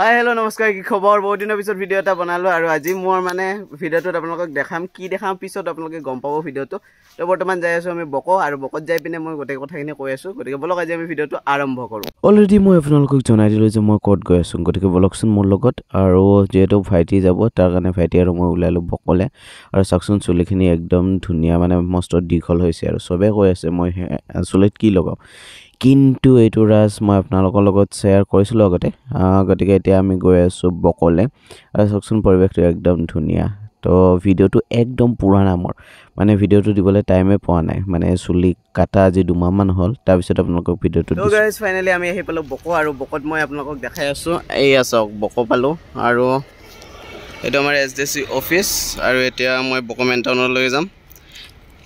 hi hello' নমস্কাৰ কি খবৰ বহুত দিনৰ পিছত ভিডিঅ' এটা বনালোঁ আৰু আজি মোৰ মানে ভিডিঅ'টোত আপোনালোকক দেখাম পিছত আপোনালোকে গম পাব ভিডিঅ'টো তো বৰ্তমান যাই আছোঁ আমি বক আৰু বকত যাই পিনে মই গোটেই কথাখিনি কৈ আছোঁ গতিকে বলক আজি আমি ভিডিঅ'টো আৰম্ভ কৰোঁ অলৰেডি মই আপোনালোকক জনাই দিলোঁ যে মই ক'ত গৈ আছোঁ গতিকে বলকচোন মোৰ লগত আৰু যিহেতু ভাইটি যাব তাৰ কাৰণে ভাইটি আৰু মই ওলালোঁ বকলে আৰু চাওকচোন চুলিখিনি একদম ধুনীয়া মানে মস্ত দীঘল হৈছে আৰু চবেই কৈ আছে মই চুলিত কি লগাওঁ কিন্তু এইটো ৰাজ মই আপোনালোকৰ লগত শ্বেয়াৰ কৰিছিলোঁ আগতে গতিকে এতিয়া আমি গৈ আছোঁ বকলে আৰু চাওকচোন পৰিৱেশটো একদম ধুনীয়া তো ভিডিঅ'টো একদম পুৰাণা মোৰ মানে ভিডিঅ'টো দিবলৈ টাইমে পোৱা নাই মানে চুলি কাটা আজি 2 মাহমান হ'ল তাৰপিছত আপোনালোকক ভিডিঅ'টো দিছোঁ গাইজ ফাইনেলি আমি আহি পালোঁ বক আৰু বকত মই আপোনালোকক দেখাই আছোঁ এইয়া চাওক বক পালোঁ আৰু এইটো আমাৰ SDC অফিচ আৰু এতিয়া মই বক মেইন টাউনলৈ যাম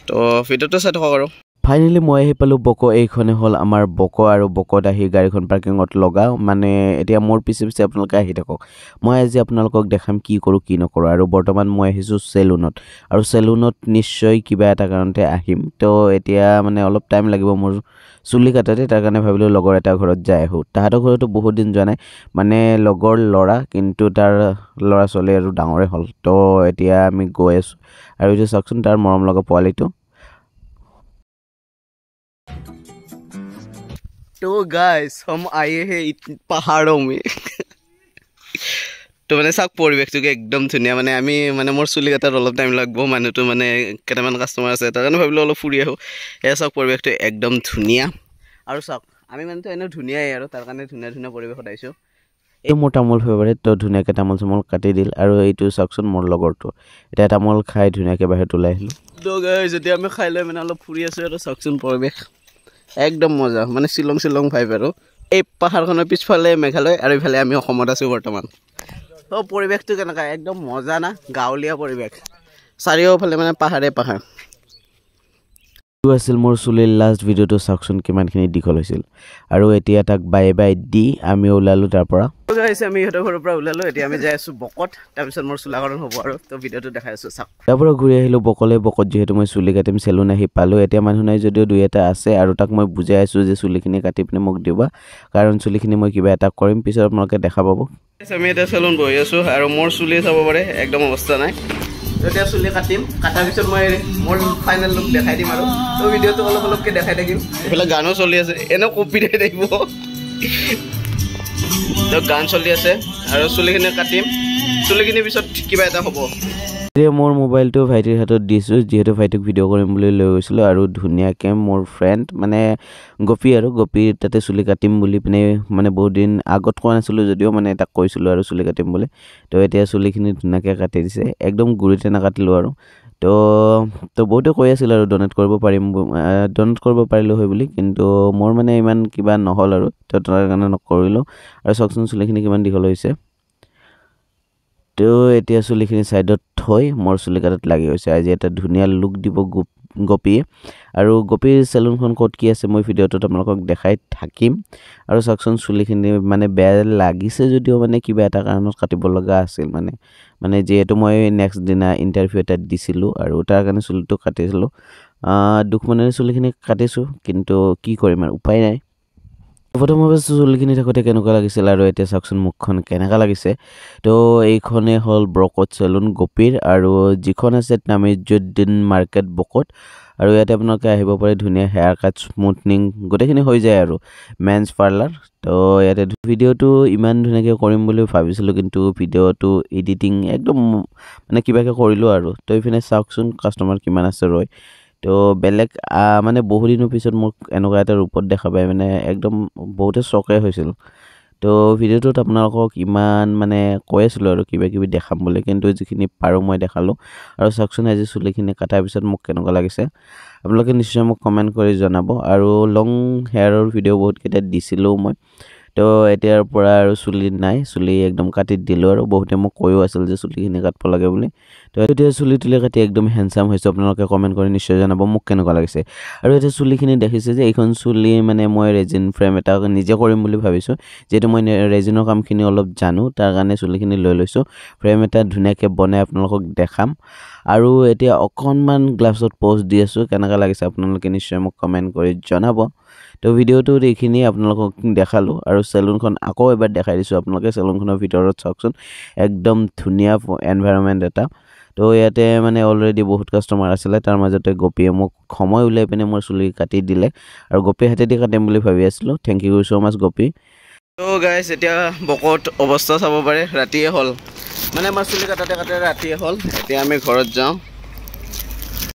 তো ভিডিঅ'টো চাই থাকক আৰু ফাইনেলি মই আহি পালোঁ বক এইখনে হ'ল আমাৰ বক আৰু বকত আহি গাড়ীখন পাৰ্কিঙত লগাওঁ মানে এতিয়া মোৰ পিছে আপোনালোকে আহি থাকক মই আজি আপোনালোকক দেখাম কি কৰোঁ কি নকৰোঁ আৰু বৰ্তমান মই আহিছোঁ চেলুনত আৰু চেলুনত নিশ্চয় কিবা এটা কাৰণতে আহিম তো এতিয়া মানে অলপ টাইম লাগিব মোৰ চুলি কাটাতে তাৰ কাৰণে ভাবিলোঁ লগৰ এটা ঘৰত যাই আহোঁ তাহাঁতৰ ঘৰতো বহুত দিন যোৱা নাই মানে লগৰ ল'ৰা কিন্তু তাৰ ল'ৰা ছোৱালী আৰু ডাঙৰে হ'ল তো এতিয়া আমি গৈ আছোঁ আৰু এইটো চাওকচোন তাৰ মৰম লগা পোৱালিটো तो गाइस हम आए हैं पहाड़ों में तो मैंने साक परिवेश एकदम धुनिया माने आमी माने मोर चुली काटार अलप टाइम लागबो मानुतो माने केटामान कास्टमार আছে তাৰ কাৰণে ভাবিলো অলপ ফুৰি আহো এই সাক পৰিৱেশটো একদম ধুনিয়া আৰু সাক আমি মানেতো এনে ধুনিয়াই আৰু তাৰ কাৰণে ধুনিয়া পৰিৱেশত আইছো এই মোৰ তামোল ফেভাৰিট তো ধুনিয়াকে তামোল চামোল কাটি দিল আৰু এইটো চাকচোন মোৰ লগৰটো এটা তামোল খাই ধুনিয়াকে বাহিৰত ওলাই আহিলো তো গাইস যেতিয়া আমি খাই লৈ মানে অলপ ফুৰি আছো আৰু চাকচোন পৰিৱেশ একদম মজা মানে শিলং ভাইব আৰু এই পাহাৰখনৰ পিছফালে মেঘালয় আৰু ইফালে আমি অসমত আছো বৰ্তমান তো পৰিৱেশটো কেনেকা একদম মজা না গাঁৱলীয়া পৰিৱেশ চাৰিওফালে মানে পাহাৰ আছিল মোৰ চুলিৰ লাষ্ট ভিডিঅ'টো চাওকচোন কিমানখিনি দীঘল হৈছিল আৰু এতিয়া তাক বাই বাই দি আমি ওলালোঁ তাৰ পৰা গাইছ আমি ইহঁতৰ ঘৰৰ পৰা ওলালোঁ এতিয়া আমি যাই আছোঁ বকত তাৰপিছত মোৰ চুলাকৰণ হ'ব আৰু তো ভিডিঅ'টো দেখাই আছোঁ চাওক তাৰ পৰা ঘূৰি আহিলোঁ বকত যিহেতু মই চুলি কাটিম চেলুন আহি পালোঁ এতিয়া মানুহ নাই যদিও 2-এটা আছে আৰু তাক মই বুজাই আছোঁ যে চুলিখিনি কাটি পিনে মোক দিবা কাৰণ চুলিখিনি মই কিবা এটা কৰিম পিছত আপোনালোকে দেখা পাব আমি এতিয়া চেলুন বহি আছোঁ আৰু মোৰ চুলি চাব পাৰে একদম অৱস্থা নাই এতিয়া চুলি কাটিম কাটাৰ পিছত মই মোৰ ফাইনেল লুক দেখাই দিম আৰু তো ভিডিঅ'টো অলপকৈ দেখাই থাকিম এইফালে গানো চলি আছে এনেও কপিৰাই থাকিব তো গান চলি আছে আৰু চুলিখিনি কাটিম চুলিখিনি পিছত কিবা এটা হ'ব এতিয়া মোৰ মোবাইলটো ভাইটিৰ হাতত দিছোঁ যিহেতু ভাইটিক ভিডিঅ' কৰিম বুলি লৈ গৈছিলোঁ আৰু ধুনীয়াকৈ মোৰ ফ্ৰেণ্ড মানে গোপীৰ তাতে চুলি কাটিম বুলি পিনে মানে বহুত দিন আগত কোৱা নাছিলোঁ যদিও মানে তাক কৈছিলোঁ আৰু চুলি কাটিম বুলি তো এতিয়া চুলিখিনি ধুনীয়াকৈ কাটি দিছে একদম গুৰিতে নাকাটিলোঁ আৰু তো বহুতে কৈ আছিল আৰু ডনেট কৰিব পাৰিলোঁ হয় বুলি কিন্তু মোৰ মানে ইমান কিবা নহ'ল আৰু তো তাৰ কাৰণে নকৰিলোঁ আৰু চাওকচোন চুলিখিনি কিমান দীঘল হৈছে তো এতিয়া চুলিখিনি ছাইডত থৈ মোৰ চুলি কাটাত লাগি হৈছে আজি এটা ধুনীয়া লুক দিব গোপীয়ে আৰু গোপীৰ চেলুনখন ক'ত কি আছে মই ভিডিঅ'টোত আপোনালোকক দেখাই থাকিম আৰু চাওকচোন চুলিখিনি মানে বেয়া লাগিছে যদিও মানে কিবা এটা কাৰণত কাটিব লগা আছিল মানে যিহেতু মই নেক্সট দিনা ইণ্টাৰভিউ এটা দিছিলোঁ আৰু তাৰ কাৰণে চুলিটো কাটিছিলোঁ দুখ মনেৰে চুলিখিনি কাটিছোঁ কিন্তু কি কৰিম আৰু উপায় নাই প্ৰথমতে চুলিখিনি থাকোঁতে কেনেকুৱা লাগিছিল আৰু এতিয়া চাওকচোন মুখখন কেনেকুৱা লাগিছে তো এইখনেই হ'ল ব্ৰকট চেলুন গোপীৰ আৰু যিখন আছে তামিজুদ্দিন মাৰ্কেট বকত আৰু ইয়াতে আপোনালোকে আহিব পাৰে ধুনীয়া হেয়াৰ কাট স্মুথনিং গোটেইখিনি হৈ যায় আৰু মেন্স পাৰ্লাৰ তো ইয়াতে ভিডিঅ'টো ইমান ধুনীয়াকৈ কৰিম বুলি ভাবিছিলোঁ কিন্তু ভিডিঅ'টো এডিটিং একদম মানে কিবাকৈ কৰিলোঁ আৰু তো এইপিনে চাওকচোন কাষ্টমাৰ কিমান আছে ৰয় তো বেলেগ মানে বহু দিনৰ পিছত মোক এনেকুৱা এটা ৰূপত দেখা পাই মানে একদম বহুতে চকে হৈছিল তো ভিডিঅ'টোত আপোনালোকক ইমান মানে কৈ আছিলোঁ আৰু কিবাকিবি দেখাম বুলি কিন্তু যিখিনি পাৰোঁ মই দেখালোঁ আৰু চাওকচোন আজি চুলিখিনি কাটাৰ পিছত মোক কেনেকুৱা লাগিছে আপোনালোকে নিশ্চয় মোক কমেণ্ট কৰি জনাব আৰু লং হেয়াৰৰ ভিডিঅ' বহুতকেইটা দিছিলোঁ মই তো এতিয়াৰ পৰা আৰু চুলি নাই চুলি একদম কাটি দিলোঁ আৰু বহুতে মোক কৈও আছিল যে চুলিখিনি কাটিব লাগে বুলি তো এতিয়া চুলি কাটি একদম হেণ্ডচাম হৈছে আপোনালোকে কমেণ্ট কৰি নিশ্চয় জনাব মোক কেনেকুৱা লাগিছে আৰু এতিয়া চুলিখিনি দেখিছে যে এইখন চুলি মানে মই ৰেজিন ফ্ৰেম এটা নিজে কৰিম বুলি ভাবিছোঁ যিহেতু মই ৰেজিনৰ কামখিনি অলপ জানো তাৰ কাৰণে চুলিখিনি লৈ লৈছোঁ ফ্ৰেম এটা ধুনীয়াকৈ বনাই আপোনালোকক দেখাম আৰু এতিয়া অকণমান গ্লাভছত প'জ দি আছোঁ কেনেকুৱা লাগিছে আপোনালোকে নিশ্চয় মোক কমেণ্ট কৰি জনাব তো ভিডিঅ'টোত এইখিনি আপোনালোকক দেখালোঁ আৰু চেলুনখন আকৌ এবাৰ দেখাই দিছোঁ আপোনালোকে চেলুনখনৰ ভিতৰত চাওকচোন একদম ধুনীয়া এনভাইৰনমেণ্ট এটা তো ইয়াতে মানে অলৰেডি বহুত কাষ্টমাৰ আছিলে তাৰ মাজতে গোপীয়ে মোক সময় উলিয়াই পিনে মোৰ চুলি কাটি দিলে আৰু গোপীৰ হাতেদি কাটিম বুলি ভাবি আছিলোঁ থেংক ইউ ছ' মাছ গোপী তো গাইজ এতিয়া বকত অৱস্থা চাব পাৰে ৰাতিয়ে হ'ল মানে আমাৰ চুলি কাটাতে ৰাতিয়ে হ'ল এতিয়া আমি ঘৰত যাওঁ